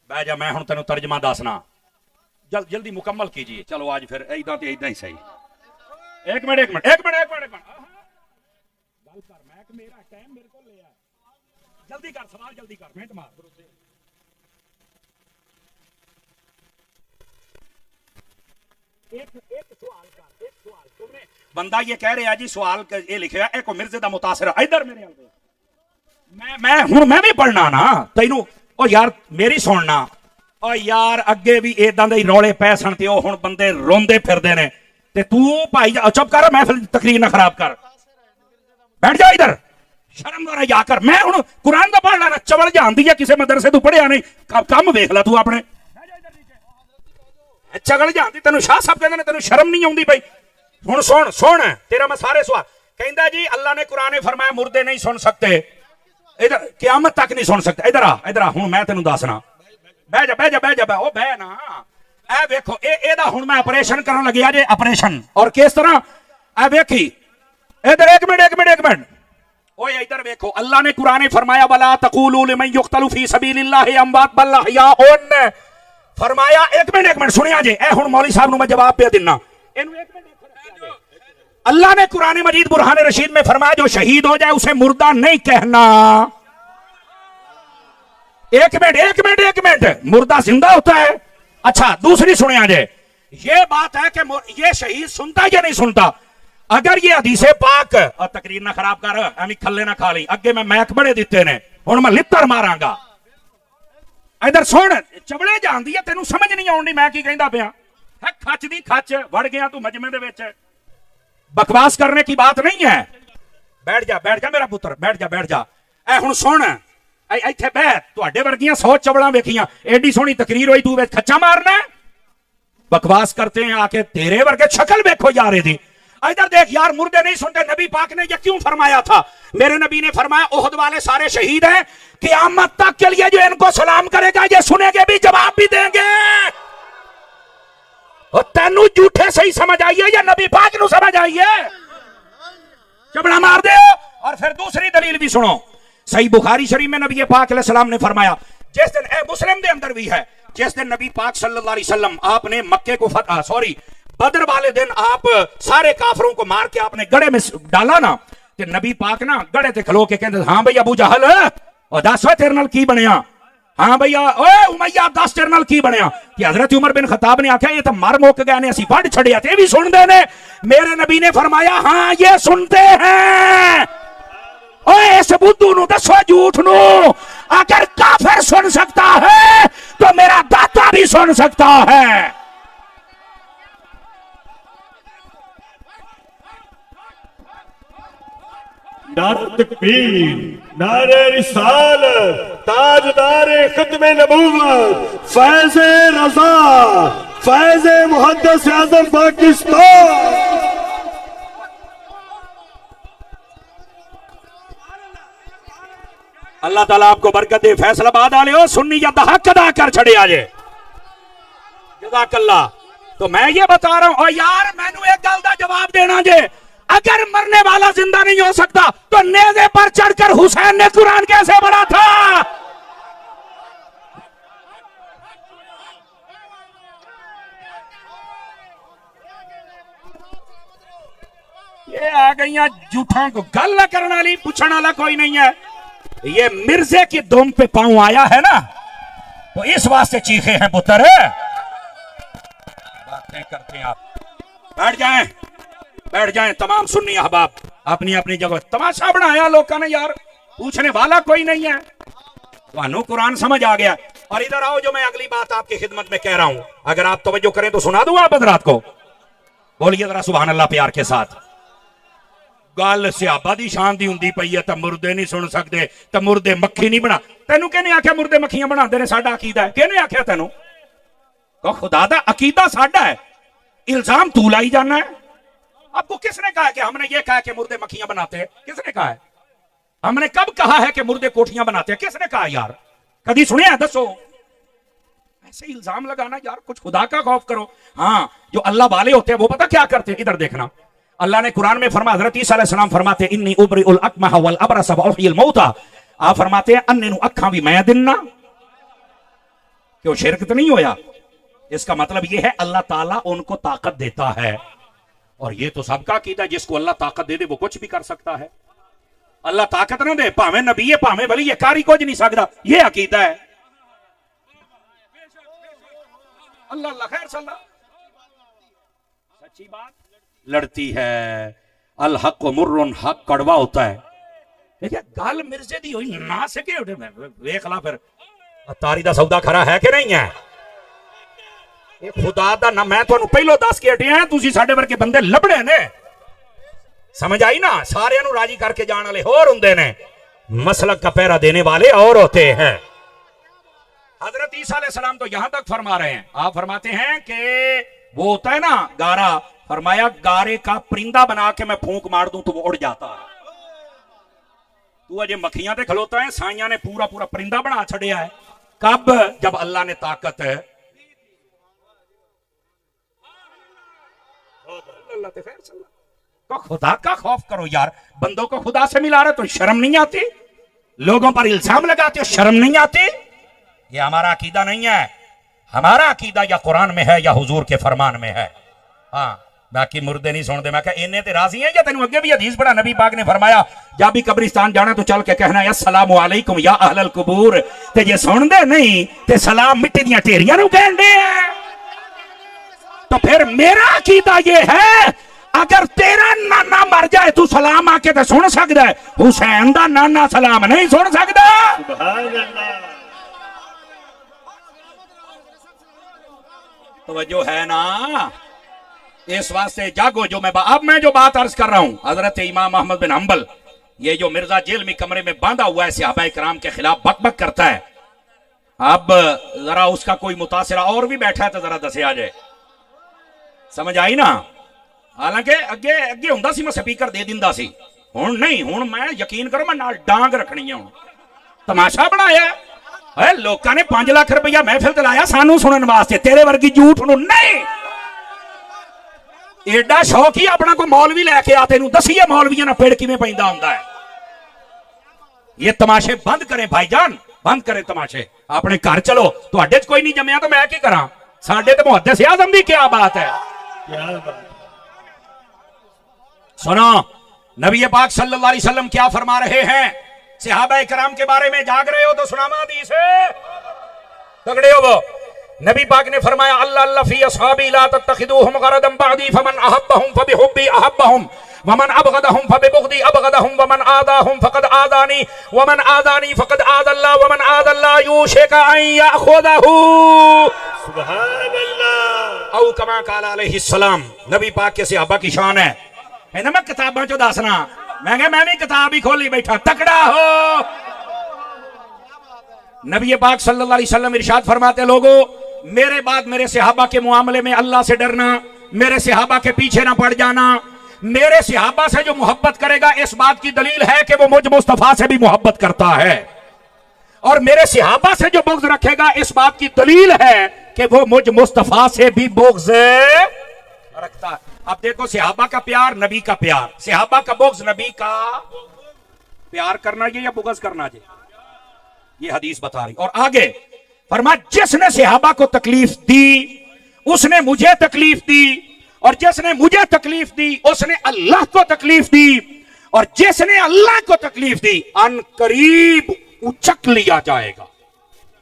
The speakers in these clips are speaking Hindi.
बह जा, मैं हुण तेनों तर्जमा दसना, जल्दी मुकम्मल कीजिए। चलो आज फिर इदा तो इदा ही सही। एक मिनट एक मिनट एक मिनट एक मिनट गल कर, मैं मेरा टाइम मेरे को ले आ, जल्दी कर सवाल जल्दी कर, मिनट मार। एक सवाल कर, एक सवाल तुमने बंदा ये कह रहा जी सवाल ये लिखे एक मिर्जे दा मुतासिर इधर मेरे मैं भी पढ़ना ना तेनू। ओ यार मेरी सुनना, ओ यार अगे भी इदां दे रौले पै सन ते ओ हुण बंदे रोंदे फिरदे ने ते तू भाई चुप कर, महफिल तकरीर ना खराब कर, बैठ जा इधर, शर्म वाला जा कर। मैं हुण कुरान दा पढ़ लाना, चवल जानदी है किसी मदरसे तू पढ़िया नहीं, कम वेख ला तू अपने, चगल जानदी तेनू शाह साहब कहंदे ने, तेनू शर्म नहीं आउंदी भाई। हुण सुन सुन तेरा मैं सारे सवाल कहंदा जी अल्लाह ने कुरान में फरमाया मुर्दे नहीं सुन सकते, इधर क़यामत तक नहीं सुन सकते। इधर आ हुण मैं तेनू दसना, बह जा बह जा बह जा बह, ओ बह ना। ए वेखो एदा हुण मैं ऑपरेशन करन लग्या जे, ऑपरेशन और किस तरह ए वेखी इधर, एक मिनट एक मिनट एक मिनट, ओए इधर वेखो अल्लाह ने कुरान में फरमाया वला तक़ूलू लिमन युक़तलु फी सबीलिल्लाहि अमवात बल अहयाउन, फरमाया एक मिनट सुनिया जे, ए हुण मौलवी साहब नू मैं जवाब पे दिना, इनू एक मिनट। अल्लाह ने कुरान मजीद बुरहान रशीद में फरमाया जो शहीद हो जाए उसे मुर्दा नहीं कहना। एक मिनट मुर्दा जिंदा होता है। अच्छा दूसरी सुनिया जे, ये बात है कि ये शहीद सुनता या नहीं सुनता। अगर ये हदीसे पाक तकरीर ना खराब कर, एवं खल्ले ना खा ली, अगे मैं मैक बड़े दिते ने, हुण मैं लित्तर मारांगा। इधर सुन, चबड़े जानदी है तेनू समझ नहीं आउंदी मैं की कहंदा पिया है, खच दी खच वड़ गया तू मजमे दे विच, बकवास करने की बात नहीं है। बैठ जा मेरा पुत्र, बैठ जा। ए हुण सुन, इत्थे बह, तुहाडे वर्गियां 100 चवड़ां वेखियां, एडी सोहनी तकरीर होई, तू विच खच्चा मारना है, बकवास करते हैं आके, तेरे वर्गे शक्ल देखो यार इहदी। इधर देख यार, मुर्दे नहीं सुनते, नबी पाक ने ये क्यों फरमाया था? मेरे नबी ने फरमाया ओहद वाले सारे शहीद हैं, क़यामत तक के लिए जो इनको सलाम करेगा ये सुनेंगे भी, जवाब भी देंगे। और तेनू झूठे सही समझ आइए या नबी पाक नू समझ आइए, चबड़ा मार दे। और फिर दूसरी दलील भी सुनो, सही बुखारी शरीफ में नबी पाक अलैहिस्सलाम ने फरमाया, जिस दिन मुस्लिम दे अंदर भी है, जिस दिन नबी पाक सल्लल्लाहु अलैहि वसल्लम आपने मक्के को बदर वाले दिन आप सारे काफरों को मार के आपने गड़े में डाला ना, ते नबी पाक ना गड़े ते खलो के कहते हाँ भैया अबू जहल और दस तेरे नाल की बनया, हाँ भैया ओए उमैया 10 तेरे नाल की बनया। कि हजरत उमर बिन खत्ताब ने आख्या ये तो मर मुक गए ने, असीं वढ छड़िया ते भी सुनदे ने। मेरे नबी ने फरमाया हाँ ये सुनते हैं। ओए इस बुद्धू नू दसो झूठ नू, अगर काफिर सुन सकता है तो मेरा दाता भी सुन सकता है। नारे तकबीर, नारे रिसालत, ताजदारे खत्मे नबूवत, फैज़े रज़ा, फैज़े मुहद्दिस आज़म पाकिस्तान। अल्लाह ताला आपको बरकत दे, फैसलाबाद वाले हो सुन्नी या हक अदा कर छड़े आज, जज़ाकल्लाह। तो मैं ये बता रहा हूं, और यार मैनू एक गल दा जवाब देना जे, अगर मरने वाला जिंदा नहीं हो सकता तो नेज़े पर चढ़कर हुसैन ने कुरान कैसे पढ़ा था? ये आ गई झूठा को गल करने वाली, पूछने वाला कोई नहीं है। ये मिर्जे की दुम पे पांव आया है ना, तो इस वास्ते चीखे हैं पुत्र। बातें करते हैं आप, बैठ जाएं तमाम सुन्नी अहबाब अपनी अपनी जगह। तमाशा बनाया लोगों ने यार, पूछने वाला कोई नहीं है। तुहानू कुरान समझ आ गया। और इधर आओ, जो मैं अगली बात आपकी खिदमत में कह रहा हूं, अगर आप तवज्जो करें तो सुना दूं आप हज़रात को। बोलिए जरा सुभान अल्लाह प्यार के साथ। गल सियाबा दी शान दी हुंदी पई है, तो मुर्दे नहीं सुन सकते, तो मुर्दे मक्खी नहीं बना। तेनू कहने आख्या मुर्दे मक्खियां बनाते ने, साडा अकीदा है। कहने आख्या तेनू? खुदा दा अकीदा साडा है, इल्जाम तू लाई जाना है। आपको किसने कहा कि हमने ये कहा कि मुर्दे मक्खियां बनाते हैं? किसने कहा है? हमने कब कहा है कि मुर्दे कोठियां बनाते हैं? किसने कहा यार? कभी सुनिया? दसो। ऐसे इल्जाम लगाना यार, कुछ खुदा का खौफ करो। हाँ, जो अल्लाह वाले होते हैं वो पता क्या करते हैं? इधर देखना, अल्लाह ने कुरान में फरमाया, हज़रत ईसा अलैहिस्सलाम फरमाते हैं इन्नी उबरिउल अकमह वल अबरस व उहयिल मौता। आप फरमाते हैं अन्ने नु अखां भी मैं दिन्ना, क्यों शिरक तो नहीं होया। इसका मतलब यह है अल्लाह ताला उनको ताकत देता है, और ये तो सबका अकीदा, जिसको अल्लाह ताकत दे दे वो कुछ भी कर सकता है। अल्लाह ताकत ना दे, भावे नबी है भावे वली है, कारी कुछ नहीं सकता, ये अकीदा है। अल्लाह अल्लाह खैर सल्ला। सच्ची बात लड़ती है, अल हक मुर्रुन, हक कड़वा होता है। देखिए गल मिर्जे दी होई ना सके वेख ला फिर तारी दा सौदा खरा है कि नहीं है। ये खुदा दा ना मैं तुहानू पहलो दस के हटिया, तुसी साडे वर्गे बंदे लभड़े ने, समझ आई ना। सारे नू राजी करके जाने वाले होर हुंदे ने, मसलक का पहरा देने वाले और होते हैं। हजरत ईसा अलैहिस्सलाम तो यहां तक फरमा रहे हैं, आप फरमाते हैं कि वो होता है ना गारा, फरमाया गारे का परिंदा बना के मैं फूंक मार दूं तो वो उड़ जाता है। तू अजे मक्खियां ते खलोता है, साइयां ने पूरा पूरा परिंदा बना छड़िया है। कब? जब अल्लाह ने ताकत है। तो खुदा का खौफ करो यार, बंदों को खुदा से मिला रहे तो शर्म नहीं आती? लोगों पर इल्जाम लगाते हो, शर्म नहीं आती? ये हमारा अकीदा नहीं है। हमारा अकीदा या कुरान में है या हुजूर के फरमान में है। हाँ, बाकी मुर्दे नहीं सुनते। मैं कहा इन्हें ते राजी है या तेन अगे भी हदीस पढ़ा, नबी पाक ने फरमाया जब भी कब्रिस्तान जाना तो चल के कहना है अस्सलामु अलैकुम या अहलल कुबूर, ते जे सुनदे नहीं ते सलाम मिट्टी दियां ढेरियां नूं कहंदे हैं। तो फिर मेरा अकीदा ये है, अगर तेरा नाना मर जाए तू सलाम आके तो सुन सकदा है, हुसैन दा नाना सलाम नहीं सुन सकदा। सुभान अल्लाह। तवज्जो है ना? इस वास्ते जागो। जो मैं जो बात अर्ज कर रहा हूं, हजरत इमाम अहमद बिन हंबल, ये जो मिर्जा जेल में कमरे में बांधा हुआ है सहाबा इकराम के खिलाफ बकबक करता है, अब जरा उसका कोई मुतासिरा और भी बैठा है तो जरा दसे आ जाए। समझ आई ना? हालांकि अगे अगे हुंदा सी मैं स्पीकर दे दिंदा सी, हुण नहीं। हुण मैं यकीन करो मैं नाल डांग रखनी है। हुण तमाशा बनाया है, लोगों ने 5 लाख रुपया महफिल दिलाया सानू सुनने वास्ते, तेरे वर्गी झूठ नूं नहीं। एडा शौक ही अपना कोई मौलवी लैके आ, तेनू दसीए मौलवियां ना पेड़ किवें पैंदा हुंदा है। ये तमाशे बंद करें भाईजान, बंद करें तमाशे। अपने घर चलो, तुहाडे च कोई नहीं जम्मिया तो मैं की करा? साडे ते मुहद्दिस आज़म दी क्या बात है। सुनो नबी पाक सल्लल्लाहु अलैहि वसल्लम क्या फरमा रहे हैं सहाबा इकराम के बारे में। जाग रहे हो तो सुनामा हदीस है, तगड़े हो वो। नबी पाक ने फरमाया अल्लाह अल्लाह फी असहाबी ला तत्तखिदूहुम गरदन बअदी फमन अहब्बहुम फबिहुब्बी अहब्बहुम वमन अबगदहुम फबिबुगदी अबगदहुम वमन आदाहुम फकद आदानी वमन आदानी फकद आदल्लाह वमन आदल्लाह युशिका अन याखुदहू। सुभान अल्लाह। औ कमा काला अलैहि सलाम। नबी पाक के सहाबा की शान है ना। मैं किताबां चो दसना, मैं भी किताब ही खोली बैठा। तकड़ा हो। नबी पाक सल्लल्लाहु अलैहि वसल्लम इरशाद फरमाते, लोगों मेरे बाद मेरे सहाबा के मामले में अल्लाह से डरना, मेरे सहाबा के पीछे ना पड़ जाना। मेरे सहाबा से जो मोहब्बत करेगा इस बात की दलील है कि वो मुझ मुस्तफा से भी मोहब्बत करता है, और मेरे सहाबा से जो बुग़्ज़ रखेगा इस बात की दलील है कि वो मुझ मुस्तफा से भी बुग़्ज़ रखता है। अब देखो सहाबा का प्यार, नबी का प्यार, सहाबा का बुग़्ज़, नबी का प्यार करना ये या बुग़्ज़ करना ये, ये हदीस बता रही। और आगे फरमा जिसने सहाबा को तकलीफ दी उसने मुझे तकलीफ दी, और जिसने मुझे तकलीफ दी उसने अल्लाह को तकलीफ दी, और जिसने अल्लाह को तकलीफ दी अन करीब उचक लिया जाएगा।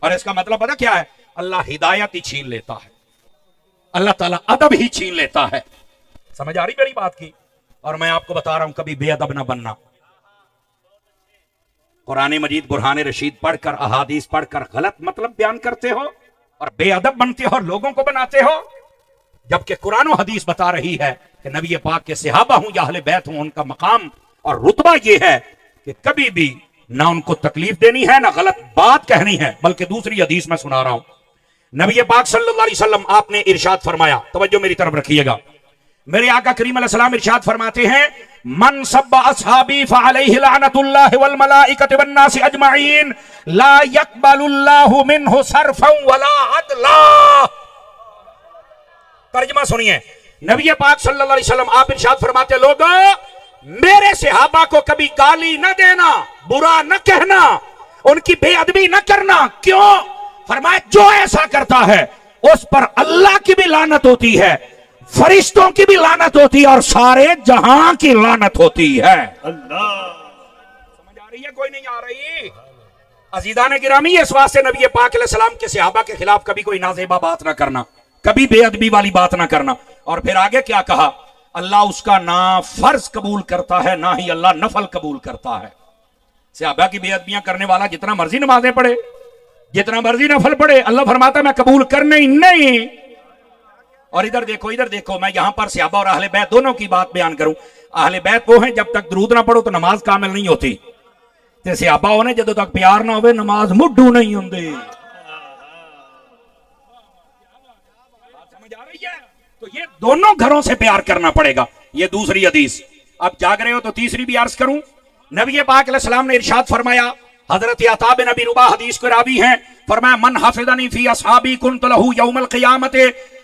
और इसका मतलब पता क्या है? अल्लाह हिदायत ही छीन लेता है, अल्लाह ताला अदब ही छीन लेता है। समझ आ रही मेरी बात की? और मैं आपको बता रहा हूं कभी बेअदब ना बनना। कुरान मजीद बुरहान रशीद पढ़कर, अहादीस पढ़कर गलत मतलब बयान करते हो और बेअदब बनते हो और लोगों को बनाते हो, जबकि कुरान और हदीस बता रही है कि नबी पाक के सहाबा हूं या अहले बैत हूं, उनका मकाम और रुतबा यह है कि कभी भी ना उनको तकलीफ देनी है ना गलत बात कहनी है। बल्कि दूसरी हदीस मैं सुना रहा हूं, नबी पाक सल्लल्लाहु अलैहि वसल्लम आपने इरशाद फरमाया, तवज्जो मेरी तरफ रखिएगा। मेरे आका करीम अलैहिस्सलाम इरशाद फरमाते हैं मन सब्बा असहाबी फअलैहि लानतुल्लाहि वल मलाइकति वन नासि अजमईन ला यक़बलुल्लाहु मिन्हु सरफन वला अदला। तर्जुमा सुनिए, नबी पाक सल्लल्लाहु अलैहि वसल्लम आप इरशाद फरमाते, लोगों मेरे सहाबा को कभी गाली न देना, बुरा न कहना, उनकी बेअदबी न करना। क्यों? फरमाया जो ऐसा करता है उस पर अल्लाह की भी लानत होती है, फरिश्तों की भी लानत होती है और सारे जहां की लानत होती है। अल्लाह, समझ आ रही है? कोई नहीं आ रही? अजीज़ान गिरामी, इस वास्ते नबी पाक अलैहिस्सलाम के सहाबा के खिलाफ कभी कोई नाज़ेबा बात ना करना, कभी बेअदबी वाली बात ना करना। और फिर आगे क्या कहा? अल्लाह उसका ना फर्ज कबूल करता है ना ही अल्लाह नफल कबूल करता है। सहाबा की बेअदबियां करने वाला जितना मर्जी नमाजें पढ़े, जितना मर्जी नफल पढ़े, अल्लाह फरमाता मैं कबूल करने ही नहीं। और इधर देखो, मैं यहां पर सहाबा और अहले बैत दोनों की बात बयान करूं। अहले बैत वो हैं जब तक दरूद ना पढ़ो तो नमाज कामिल नहीं होती, ते सहाबा होने जदों तक प्यार ना होवे नमाज मुड्ढू नहीं होंदी। समझ आ रही है? तो ये दोनों घरों से प्यार करना पड़ेगा। ये दूसरी हदीस। अब जाग रहे हो तो तीसरी भी अर्ज करूं। नबी पाक अलैहिस्सलाम ने इरशाद फरमाया, हजरत अता बिन अबी रुबा हदीस के रावी हैं, फरमाया मन हाफिज़नी फी असहाबी कुन्त लहू यौमल क़ियामत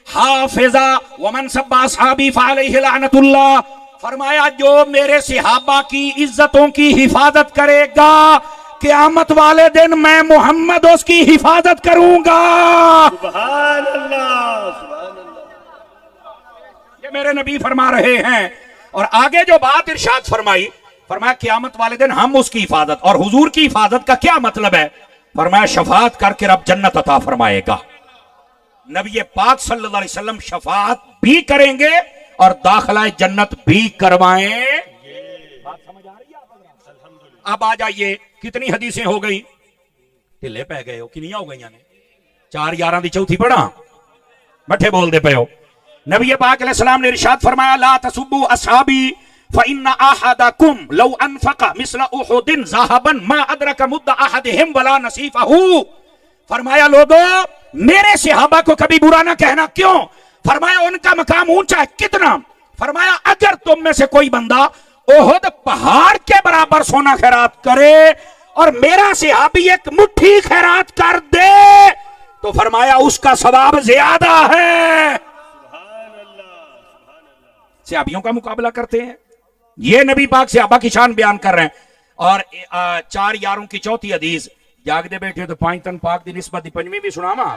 हाफिज़ा व मन सब्बा असहाबी फअलैहि लअनतुल्लाह। फरमाया जो मेरे सहाबा की इज्जतों की हिफाजत करेगा, क़यामत वाले दिन मैं मोहम्मद उसकी हिफाजत करूंगा। सुभान अल्लाह, सुभान अल्लाह। ये मेरे नबी फरमा रहे हैं। और आगे जो बात इरशाद फरमाई, फरमाया क़यामत वाले दिन हम उसकी हिफाजत। और हुजूर की हिफाजत का क्या मतलब है? फरमाया शफाअत करके रब जन्नत अता फरमाएगा। नबी पाक सल्लल्लाहु अलैहि वसल्लम शफाअत भी करेंगे और दाखिला जन्नत भी करवाएं। बात समझ आ रही है? अब आ जाइए, कितनी हदीसें हो गई? ढिले पै गए हो, कितनी हो गई ने? 4 11 दी चौथी पढ़ा, बठे बोलते पे हो। नबी पाक अलैहिस्सलाम ने इरशाद फरमाया ला तसुब्बु असहाबी फइन्ना अहदकुम लौ अनफक़ मिस्ल उहुदिन ज़हबन मा अदरक मुद्द अहदिहिम वला नसीफहु। फरमाया लोगों, मेरे सहाबा को कभी बुरा ना कहना। क्यों? फरमाया उनका मकाम ऊंचा है। कितना? फरमाया अगर तुम में से कोई बंदा ओहद पहाड़ के बराबर सोना खैरात करे और मेरा सहाबी एक मुट्ठी खैरात कर दे तो फरमाया उसका सवाब ज्यादा है। सहाबियों का मुकाबला करते हैं। ये नबी पाक सहाबा की शान बयान कर रहे हैं। और 4 यारों की चौथी हदीस, जागदे बैठे तो 5 तन पाक दी निस्बत दी पंजवीं भी सुनावा।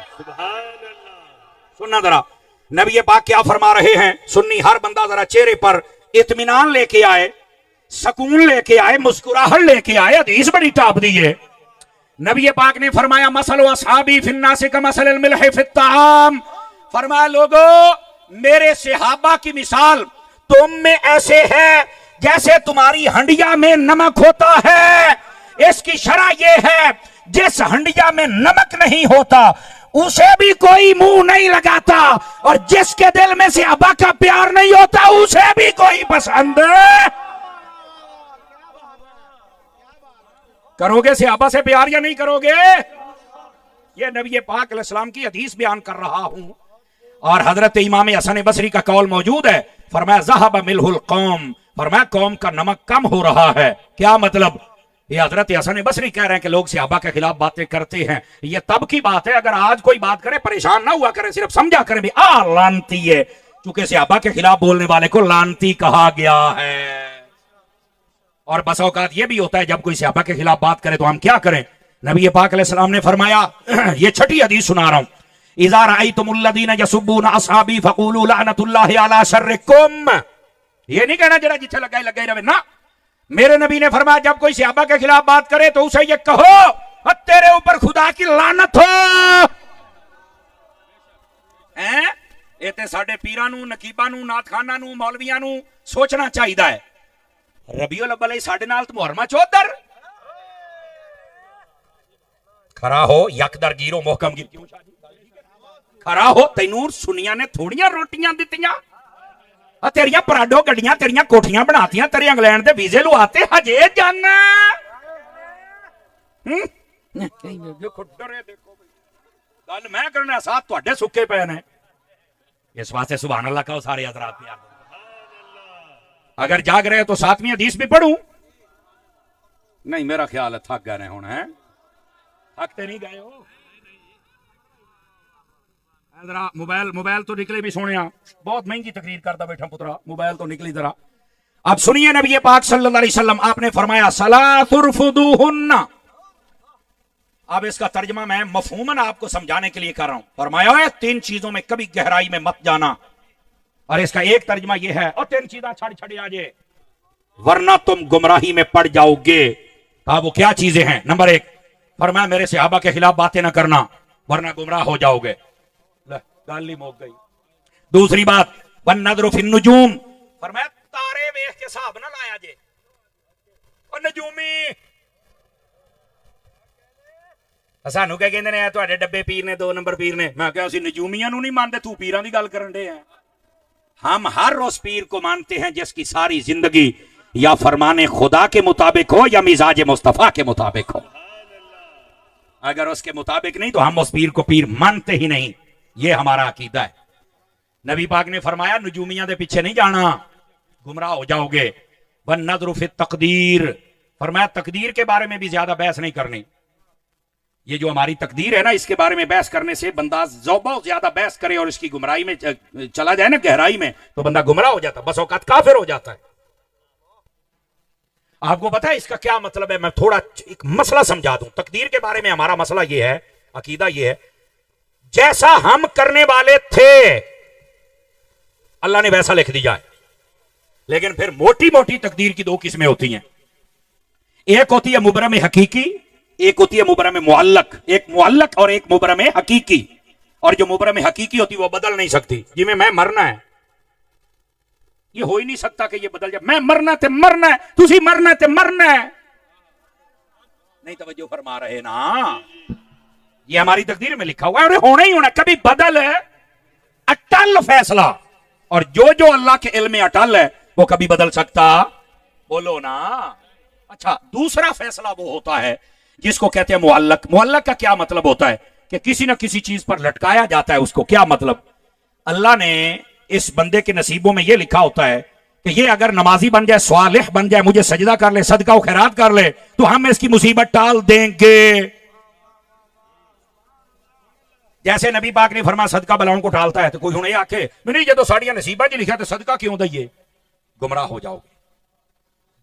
सुनना जरा, नबी पाक क्या फरमा रहे हैं। सुन्नी हर बंदा जरा चेहरे पर इत्मीनान लेके आए, सुकून लेके आए, मुस्कुराहट लेके आए। हदीस बड़ी टाप दी है। नबी पाक ने फरमाया मसलो असहाबी फिन्नास का मसलल मिल्ह फित्ताम। फरमाया लोगों, मेरे सहाबा की मिसाल तुम में ऐसे है जैसे तुम्हारी हंडिया में नमक होता है। इसकी शरह यह है जिस हंडिया में नमक नहीं होता उसे भी कोई मुंह नहीं लगाता, और जिसके दिल में सहाबा का प्यार नहीं होता उसे भी कोई पसंद करोगे। सहाबा से प्यार या नहीं करोगे? ये नबी पाक अलैहिस्सलाम की हदीस बयान कर रहा हूं। और हजरत इमाम हसन बसरी का कौल मौजूद है। फरमाया ज़हब मिल्हुल कौम, फरमाया कौम का नमक कम हो रहा है। क्या मतलब? ये हजरत हसन बसरी कह रहे हैं कि लोग सहाबा के खिलाफ बातें करते हैं। ये तब की बात है, अगर आज कोई बात करे परेशान ना हुआ करे, सिर्फ समझा करें भी लानती है, क्योंकि सहाबा के खिलाफ बोलने वाले को लानती कहा गया है। और बस औकात ये भी होता है जब कोई सहाबा के खिलाफ बात करे तो हम क्या करें। नबी पाक अलैहिस्सलाम ने फरमाया, ये छठी हदीस सुना रहा हूं, इज़ा रअयतुमुल्लज़ीना यसुब्बूना असहाबी फक़ूलू लअनतुल्लाहि अला शर्रिकुम। ये नहीं कहना जरा जिथे लगे रहे ना। मेरे नबी ने फरमाया जब कोई सहाबा के खिलाफ बात करे तो उसे ये कहो तेरे ऊपर खुदा की लानत हो। हैं? ये ते साडे पीरां नूं, नकीबां नूं, नाथखानां नूं, मौलवियां नूं सोचना चाहिदा है। रबीउल अव्वल साडे नाल तो मुहर्रमा चौधर खरा हो, यकदर गिरो मोहकम गिर क्यों खरा हो। तैनूर सुनिया ने थोड़ियां रोटियां दित्तियां, तेरिया पराडो गड्डियां, तेरिया कोठियां बनातियां, तेरे इंग्लैंड दे वीजे लुआते, हजे जाना। गल मैं करना साथ तुहाडे सुक्के पे ने। इस वास्ते सुभान अल्लाह कहो सारे हजरात प्यार। अगर जाग रहे हो तो 7वीं हदीस भी पढ़ूं? नहीं, मेरा ख्याल है थक गए हुण। है थकते नहीं गए हो? जरा मोबाइल तो निकले भी सोने, बहुत महंगी तकरीर करता बैठा पुत्रा, मोबाइल तो निकली जरा। अब सुनिए नबी पाक सल्लल्लाहु अलैहि वसल्लम आपने फरमाया सलासुरफुदुहुन्ना, अब इसका तर्जमा मैं मफहूमन आपको समझाने के लिए कर रहा हूं। फरमाया है 3 चीजों में कभी गहराई में मत जाना, और इसका एक तर्जमा यह है, और 3 चीजें छड़ आ जाए वरना तुम गुमराही में पड़ जाओगे। कहा वो क्या चीजें हैं? नंबर 1 फरमाया मेरे सहाबा के खिलाफ बातें ना करना वरना गुमराह हो जाओगे। गाली मोक गई। दूसरी बात वन नजर फिन नुजूम, फरमाया तारे वेख के हिसाब ना लाया जे और नजूमी सानू क्या कहते ने तुहाडे डब्बे पीर ने 2 नंबर पीर ने। मैं क्या असीं नजूमियां नूं नहीं मानते, तू पीरां दी गल करन दे है। हम हर उस पीर को मानते हैं जिसकी सारी जिंदगी या फरमाने खुदा के मुताबिक हो या मिजाज मुस्तफा के मुताबिक हो। अगर उसके मुताबिक नहीं तो हम उस पीर को पीर मानते ही नहीं। ये हमारा अकीदा है। नबी पाक ने फरमाया नजूमियां दे पीछे नहीं जाना, गुमराह हो जाओगे। वन नज़र फी तकदीर, फरमाया तकदीर के बारे में भी ज्यादा बहस नहीं करनी। ये जो हमारी तकदीर है ना, इसके बारे में बहस करने से बंदा बहुत ज्यादा बहस करे और इसकी गुमराही में चला जाए ना, गहराई में, तो बंदा गुमराह हो जाता, बस औकात काफिर हो जाता है। आपको पता है इसका क्या मतलब है? मैं थोड़ा एक मसला समझा दूं। तकदीर के बारे में हमारा मसला यह है, अकीदा यह है, जैसा हम करने वाले थे अल्लाह ने वैसा लिख दिया है। लेकिन फिर मोटी मोटी तकदीर की 2 किस्में होती हैं। एक होती है मुबरम हकीकी, एक होती है मुबरम मुअल्लक। एक मुअल्लक और एक मुबरम हकीकी। और जो मुबरम हकीकी होती है वो बदल नहीं सकती। जिसमें मैं मरना है, ये हो ही नहीं सकता कि ये बदल जाए। मैं मरना ते मरना है, तुसी मरना ते मरना है। नहीं तवज्जो फरमा रहे ना? ये हमारी तकदीर में लिखा हुआ है और होना ही होना, कभी बदल है। अटल फैसला, और जो जो अल्लाह के इल्म में अटल है वो कभी बदल सकता? बोलो ना। अच्छा, दूसरा फैसला वो होता है जिसको कहते हैं मुअल्लक। मुअल्लक का क्या मतलब होता है? कि किसी ना किसी चीज पर लटकाया जाता है उसको। क्या मतलब? अल्लाह ने इस बंदे के नसीबों में यह लिखा होता है कि ये अगर नमाजी बन जाए, स्वालिह बन जाए, मुझे सजदा कर ले, सदका और खैरात कर ले, तो हम इसकी मुसीबत टाल देंगे। जैसे नबी पाक ने फरमाया सदका बलाओं को टालता है, तो कोई हुणे आखे नहीं जो तो साड़ियां नसीबा जी लिखा तो सदका क्यों दइए? गुमराह हो जाओगे।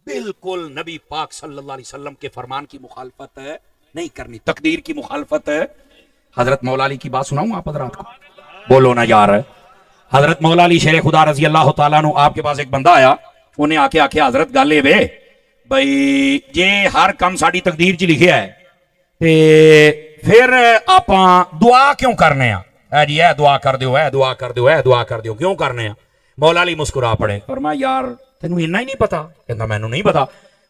बिल्कुल नबी पाक सल्लल्लाहु अलैहि वसल्लम के फरमान की मुखालफत नहीं करनी, तकदीर की मुखालफत। हजरत मौला अली की बात सुनाऊं आप हजरात को? बोलो ना यार। हजरत मौला अली शेर खुदा रजी अल्लाह तआला अन्हु, आपके पास एक बंदा आया, उन्हें आके आखे हजरत गल वे बई जे हर काम साड़ी तकदीर च लिखिया है ते फिर आप दुआ क्यों करने है जी? है दुआ कर दो, है दुआ कर दो, है दुआ कर दो, क्यों करने? मौला अली मुस्कुरा पड़े। फरमाया यार तेनू इन्ना ही नहीं पता? कहता मैनू नहीं पता।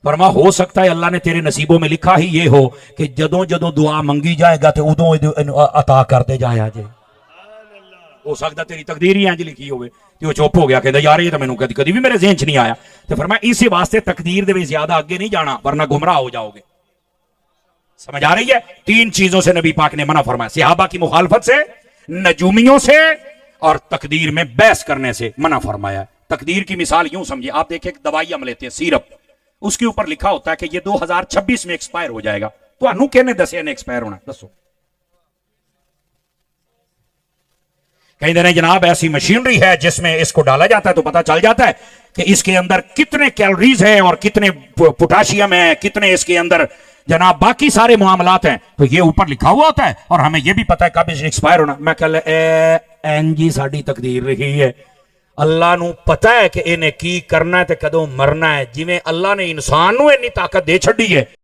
फरमा हो सकता है अल्लाह ने तेरे नसीबों में लिखा ही ये हो कि जदों जदों दुआ मंगी जाएगा तो उदों अता करते जाया जे। हो सकता तेरी तकदीर ही इंज लिखी होवे। ते वो चुप हो गया, कहता यार ये तो मैनू कदी भी मेरे ज़हन च नहीं आया। तो फरमाया इसी वास्ते तकदीर दे विच ज्यादा आगे नहीं जाना वरना गुमराह हो जाओगे। समझ आ रही है? 3 चीजों से नबी पाक ने मना फरमाया, सहाबा की मुखालफत से, नजूमियों से, और तकदीर में बहस करने से मना फरमाया। तकदीर की मिसाल यूं समझिए, आप देखिए एक दवाई हम लेते हैं सिरप, उसके ऊपर लिखा होता है कि ये 2026 में एक्सपायर हो जाएगा। तो अनु कहने दसे ने एक्सपायर होना? दसो। कहीं देने जनाब ऐसी मशीनरी है जिसमें इसको डाला जाता है तो पता चल जाता है कि इसके अंदर कितने कैलोरीज हैं और कितने पोटाशियम है, कितने इसके अंदर जनाब बाकी सारे मामलात हैं। तो ये ऊपर लिखा हुआ होता है और हमें ये भी पता है कब एक्सपायर होना। मैं कल एनजी साड़ी तकदीर रही है, अल्लाह नू पता है कि इन्हें की करना है ते कदों मरना है। जिवें अल्लाह ने इंसान नू इन्नी ताकत दे छड़ी है,